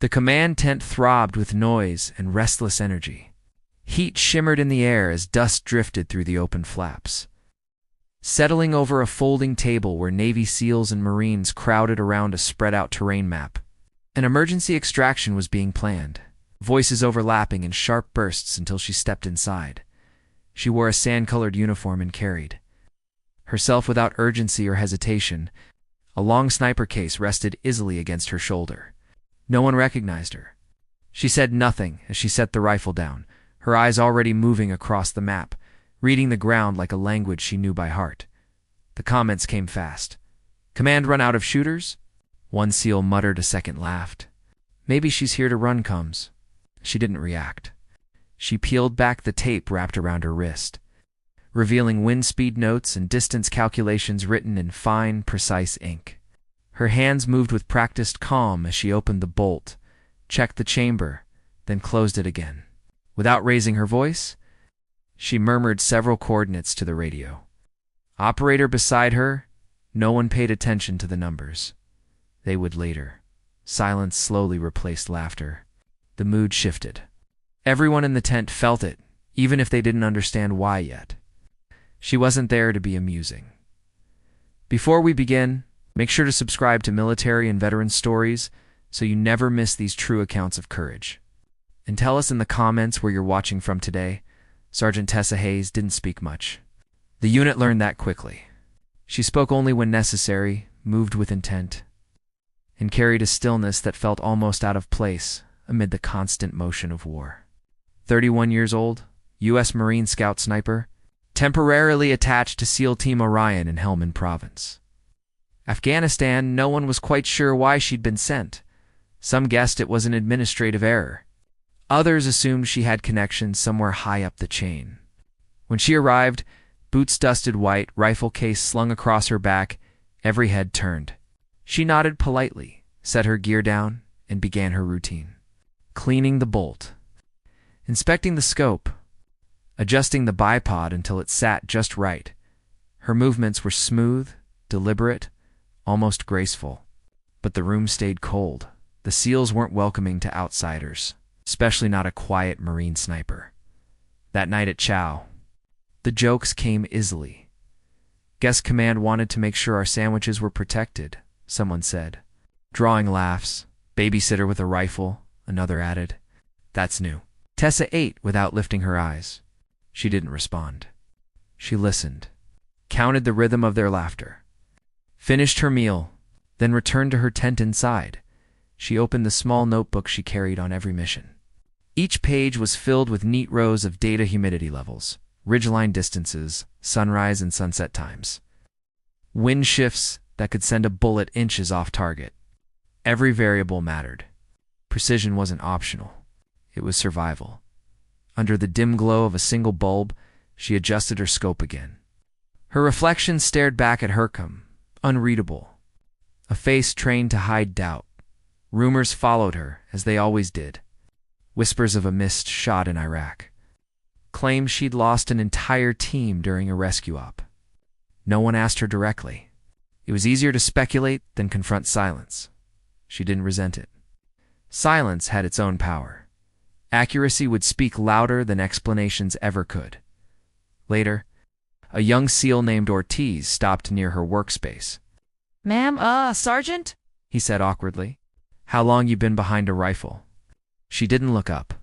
The command tent throbbed with noise and restless energy. Heat shimmered in the air as dust drifted through the open flaps. Settling over a folding table were Navy SEALs and Marines crowded around a spread-out terrain map. An emergency extraction was being planned, voices overlapping in sharp bursts until she stepped inside. She wore a sand-colored uniform and carried herself without urgency or hesitation. A long sniper case rested easily against her shoulder. No one recognized her. She said nothing as she set the rifle down, her eyes already moving across the map, reading the ground like a language she knew by heart. The comments came fast. "Command run out of shooters?" One SEAL muttered, a second laughed. "Maybe she's here to run comes." She didn't react. She peeled back the tape wrapped around her wrist, revealing wind speed notes and distance calculations written in fine, precise ink. Her hands moved with practiced calm as she opened the bolt, checked the chamber, then closed it again. Without raising her voice, she murmured several coordinates to the radio. Operator beside her, no one paid attention to the numbers. They would later. Silence slowly replaced laughter. The mood shifted. Everyone in the tent felt it, even if they didn't understand why yet. She wasn't there to be amusing. Before we begin, make sure to subscribe to Military and Veteran Stories so you never miss these true accounts of courage. And tell us in the comments where you're watching from today. Sergeant Tessa Hayes didn't speak much. The unit learned that quickly. She spoke only when necessary, moved with intent, and carried a stillness that felt almost out of place amid the constant motion of war. 31 years old, U.S. Marine Scout Sniper, temporarily attached to SEAL Team Orion in Helmand Province. Afghanistan, no one was quite sure why she'd been sent. Some guessed it was an administrative error. Others assumed she had connections somewhere high up the chain. When she arrived, boots dusted white, rifle case slung across her back, every head turned. She nodded politely, set her gear down, and began her routine. Cleaning the bolt, inspecting the scope, adjusting the bipod until it sat just right. Her movements were smooth, deliberate, almost graceful. But the room stayed cold. The SEALs weren't welcoming to outsiders, especially not a quiet Marine sniper. That night at Chow, the jokes came easily. "Guest command wanted to make sure our sandwiches were protected," someone said. Drawing laughs. "Babysitter with a rifle," another added. "That's new." Tessa ate without lifting her eyes. She didn't respond. She listened, counted the rhythm of their laughter, finished her meal, then returned to her tent inside. She opened the small notebook she carried on every mission. Each page was filled with neat rows of data: humidity levels, ridgeline distances, sunrise and sunset times, wind shifts that could send a bullet inches off target. Every variable mattered. Precision wasn't optional. It was survival. Under the dim glow of a single bulb, she adjusted her scope again. Her reflection stared back at Hercom, unreadable. A face trained to hide doubt. Rumors followed her, as they always did. Whispers of a missed shot in Iraq. Claims she'd lost an entire team during a rescue op. No one asked her directly. It was easier to speculate than confront silence. She didn't resent it. Silence had its own power. Accuracy would speak louder than explanations ever could. Later, a young SEAL named Ortiz stopped near her workspace. "Ma'am, Sergeant?" he said awkwardly. "How long you been behind a rifle?" She didn't look up.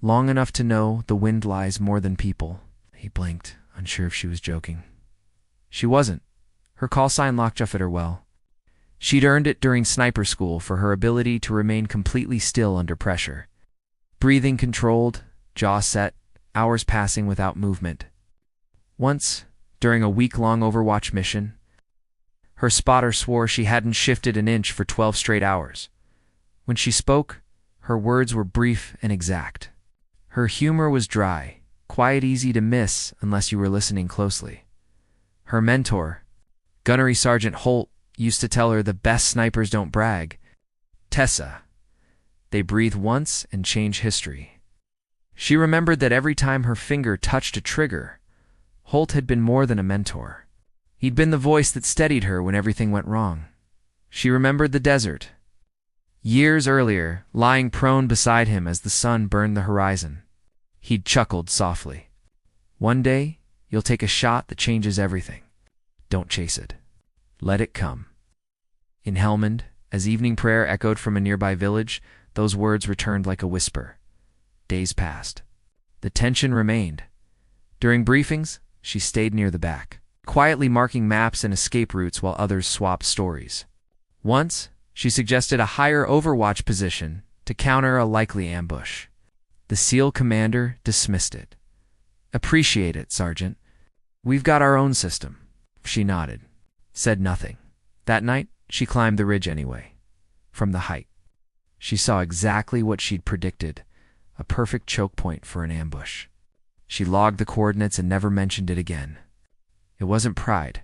"Long enough to know the wind lies more than people." He blinked, unsure if she was joking. She wasn't. Her call sign lockjaw fit her well. She'd earned it during sniper school for her ability to remain completely still under pressure. Breathing controlled, jaw set, hours passing without movement. Once, during a week-long Overwatch mission, her spotter swore she hadn't shifted an inch for 12 straight hours. When she spoke, her words were brief and exact. Her humor was dry, quite easy to miss unless you were listening closely. Her mentor, Gunnery Sergeant Holt, used to tell her the best snipers don't brag. Tessa. They breathe once and change history. She remembered that every time her finger touched a trigger, Holt had been more than a mentor. He'd been the voice that steadied her when everything went wrong. She remembered the desert, Years earlier, lying prone beside him as the sun burned the horizon, he'd chuckled softly. One day, you'll take a shot that changes everything. Don't chase it. Let it come. In Helmand, as evening prayer echoed from a nearby village, those words returned like a whisper. Days passed. The tension remained. During briefings, she stayed near the back, quietly marking maps and escape routes while others swapped stories. Once, she suggested a higher overwatch position to counter a likely ambush. The SEAL commander dismissed it. Appreciate it, Sergeant. We've got our own system. She nodded, said nothing. That night, she climbed the ridge anyway. From the height, she saw exactly what she'd predicted, a perfect choke point for an ambush. She logged the coordinates and never mentioned it again. It wasn't pride.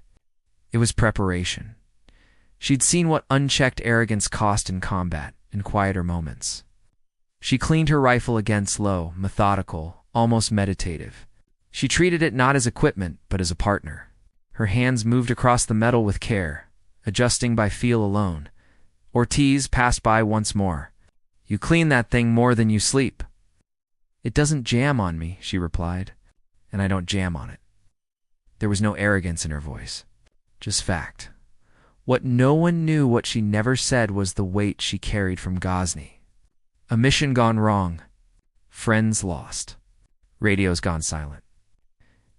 It was preparation. She'd seen what unchecked arrogance cost in combat, in quieter moments. She cleaned her rifle again, slow, methodical, almost meditative. She treated it not as equipment, but as a partner. Her hands moved across the metal with care, adjusting by feel alone. Ortiz passed by once more. You clean that thing more than you sleep. It doesn't jam on me, she replied, and I don't jam on it. There was no arrogance in her voice, just fact. What no one knew, what she never said, was the weight she carried from Ghazni. A mission gone wrong. Friends lost. Radios gone silent.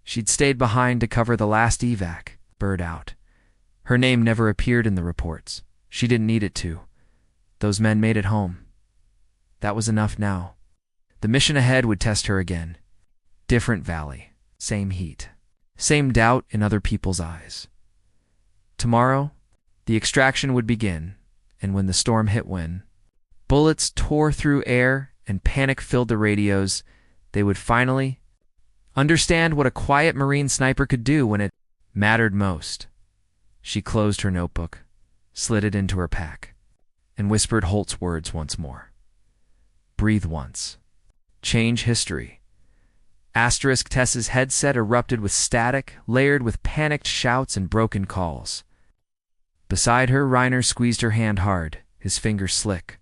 She'd stayed behind to cover the last evac, bird out. Her name never appeared in the reports. She didn't need it to. Those men made it home. That was enough now. The mission ahead would test her again. Different valley, same heat, same doubt in other people's eyes. Tomorrow, the extraction would begin, and when the storm hit, when bullets tore through air and panic filled the radios, they would finally understand what a quiet Marine sniper could do when it mattered most. She closed her notebook, slid it into her pack, and whispered Holt's words once more. Breathe once. Change history. Asterisk Tess's headset erupted with static, layered with panicked shouts and broken calls. Beside her, Reiner squeezed her hand hard, his fingers slick,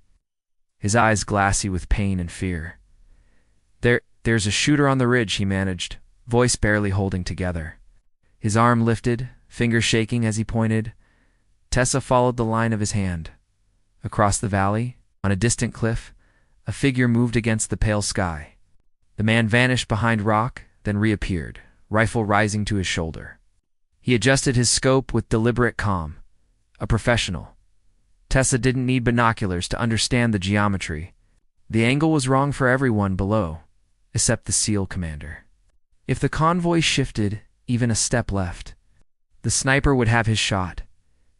his eyes glassy with pain and fear. There's a shooter on the ridge, he managed, voice barely holding together. His arm lifted, fingers shaking as he pointed. Tessa followed the line of his hand. Across the valley, on a distant cliff, a figure moved against the pale sky. The man vanished behind rock, then reappeared, rifle rising to his shoulder. He adjusted his scope with deliberate calm. A professional. Tessa didn't need binoculars to understand the geometry. The angle was wrong for everyone below, except the SEAL commander. If the convoy shifted even a step left, the sniper would have his shot.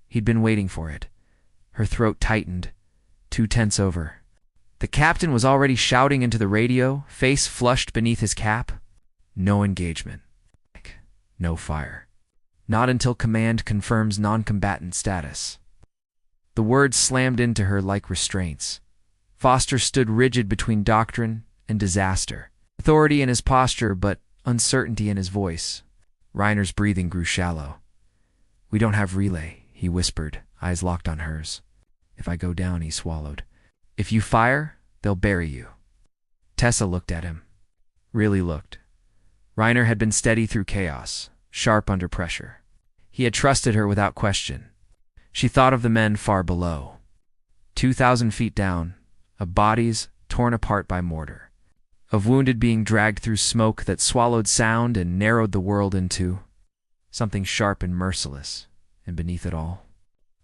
He'd been waiting for it. Her throat tightened, too tense over. The captain was already shouting into the radio, face flushed beneath his cap. No engagement. No fire. Not until command confirms non-combatant status. The words slammed into her like restraints. Foster stood rigid between doctrine and disaster. Authority in his posture, but uncertainty in his voice. Reiner's breathing grew shallow. We don't have relay, he whispered, eyes locked on hers. If I go down, he swallowed. If you fire, they'll bury you. Tessa looked at him. Really looked. Reiner had been steady through chaos, sharp under pressure. He had trusted her without question. She thought of the men far below. 2,000 feet down, of bodies torn apart by mortar. Of wounded being dragged through smoke that swallowed sound and narrowed the world into something sharp and merciless, and beneath it all,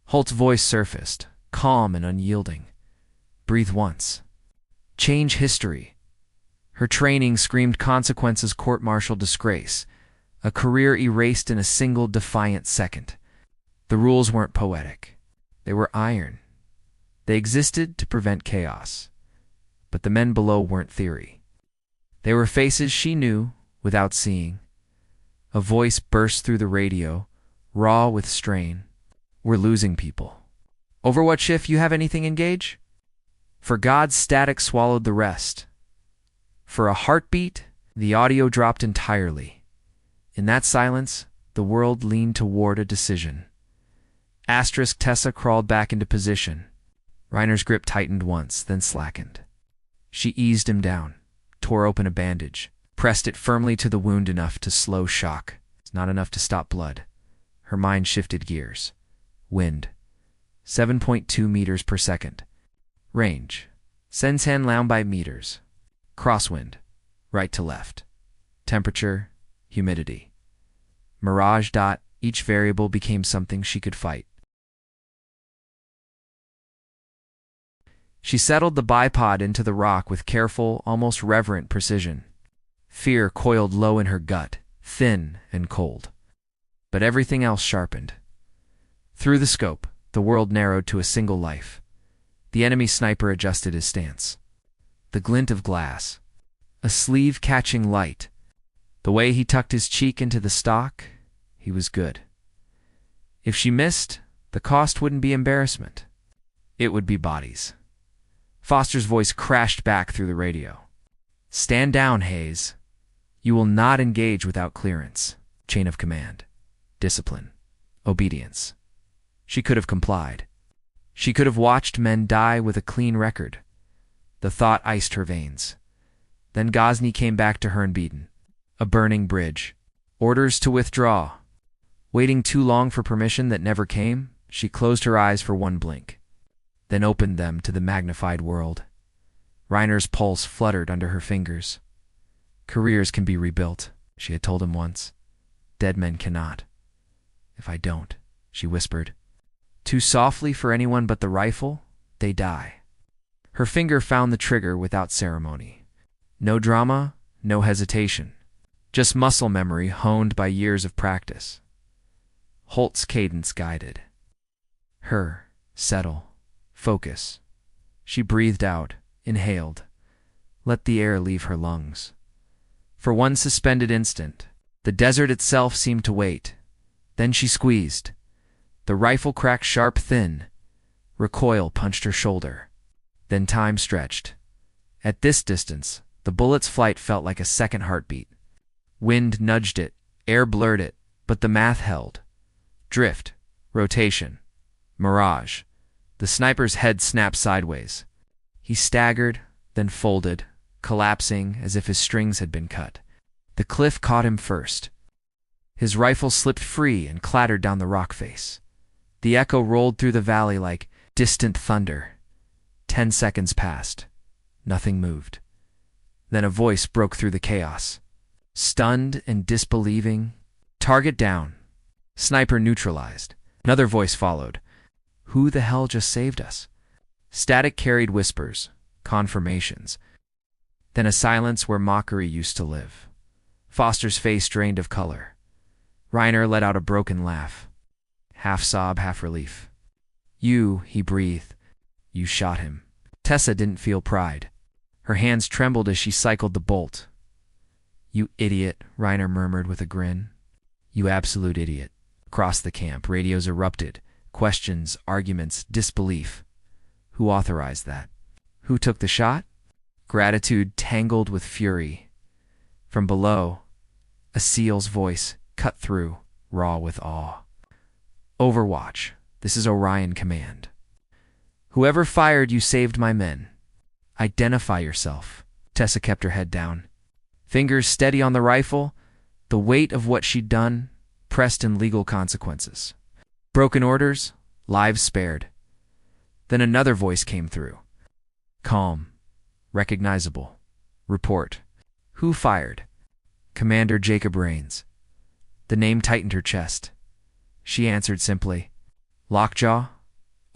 Holt's voice surfaced, calm and unyielding. Breathe once. Change history. Her training screamed consequences, court-martial disgrace, a career erased in a single defiant second. The rules weren't poetic. They were iron. They existed to prevent chaos. But the men below weren't theory. They were faces she knew without seeing. A voice burst through the radio, raw with strain. We're losing people. Overwatch, if you have anything, engage? For God's static swallowed the rest. For a heartbeat, the audio dropped entirely. In that silence, the world leaned toward a decision. Asterisk Tessa crawled back into position. Reiner's grip tightened once, then slackened. She eased him down, tore open a bandage, pressed it firmly to the wound enough to slow shock, not enough to stop blood. Her mind shifted gears. Wind, 7.2 meters per second. Range, 1000 by meters. Crosswind, right to left. Temperature, humidity. Mirage. Each variable became something she could fight. She settled the bipod into the rock with careful, almost reverent precision. Fear coiled low in her gut, thin and cold. But everything else sharpened. Through the scope, the world narrowed to a single life. The enemy sniper adjusted his stance. The glint of glass. A sleeve catching light. The way he tucked his cheek into the stock, he was good. If she missed, the cost wouldn't be embarrassment. It would be bodies. Foster's voice crashed back through the radio. Stand down, Hayes. You will not engage without clearance. Chain of command. Discipline. Obedience. She could have complied. She could have watched men die with a clean record. The thought iced her veins. Then Ghazni came back to her unbeaten. A burning bridge. Orders to withdraw. Waiting too long for permission that never came, she closed her eyes for one blink, then opened them to the magnified world. Reiner's pulse fluttered under her fingers. Careers can be rebuilt, she had told him once. Dead men cannot. If I don't, she whispered. Too softly for anyone but the rifle, they die. Her finger found the trigger without ceremony. No drama, no hesitation. Just muscle memory honed by years of practice. Holt's cadence guided. Her, settle, focus. She breathed out, inhaled. Let the air leave her lungs. For one suspended instant, the desert itself seemed to wait. Then she squeezed. The rifle cracked sharp thin. Recoil punched her shoulder. Then time stretched. At this distance, the bullet's flight felt like a second heartbeat. Wind nudged it, air blurred it, but the math held. Drift, rotation, mirage. The sniper's head snapped sideways. He staggered, then folded, collapsing as if his strings had been cut. The cliff caught him first. His rifle slipped free and clattered down the rock face. The echo rolled through the valley like distant thunder. 10 seconds passed. Nothing moved. Then a voice broke through the chaos. Stunned and disbelieving, target down. Sniper neutralized. Another voice followed. Who the hell just saved us? Static carried whispers, confirmations. Then a silence where mockery used to live. Foster's face drained of color. Reiner let out a broken laugh. Half sob, half relief. You, he breathed. You shot him. Tessa didn't feel pride. Her hands trembled as she cycled the bolt. You idiot, Reiner murmured with a grin. You absolute idiot. Across the camp, radios erupted. Questions, arguments, disbelief. Who authorized that? Who took the shot? Gratitude tangled with fury. From below, a SEAL's voice cut through, raw with awe. Overwatch, this is Orion Command. Whoever fired you saved my men. Identify yourself. Tessa kept her head down. Fingers steady on the rifle, the weight of what she'd done pressed in legal consequences. Broken orders, lives spared. Then another voice came through. Calm, recognizable. Report. Who fired? Commander Jacob Rains. The name tightened her chest. She answered simply. Lockjaw,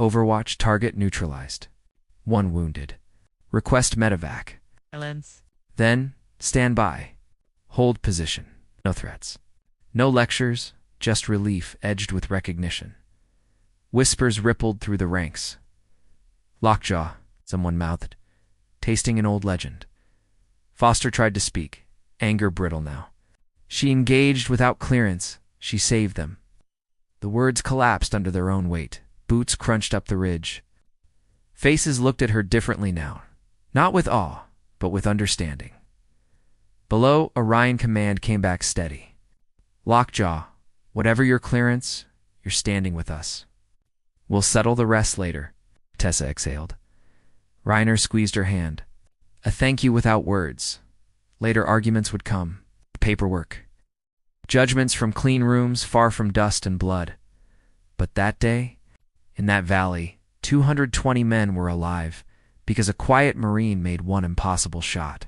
Overwatch target neutralized. One wounded. Request medevac. Silence. Then, stand by. Hold position. No threats. No lectures, just relief edged with recognition. Whispers rippled through the ranks. Lockjaw, someone mouthed, tasting an old legend. Foster tried to speak, anger brittle now. She engaged without clearance. She saved them. The words collapsed under their own weight. Boots crunched up the ridge. Faces looked at her differently now, not with awe, but with understanding. Below, Orion Command came back steady. Lockjaw, whatever your clearance, you're standing with us. We'll settle the rest later. Tessa exhaled. Reiner squeezed her hand. A thank you without words. Later arguments would come. Paperwork. Judgments from clean rooms far from dust and blood. But that day, in that valley, 220 men were alive because a quiet Marine made one impossible shot.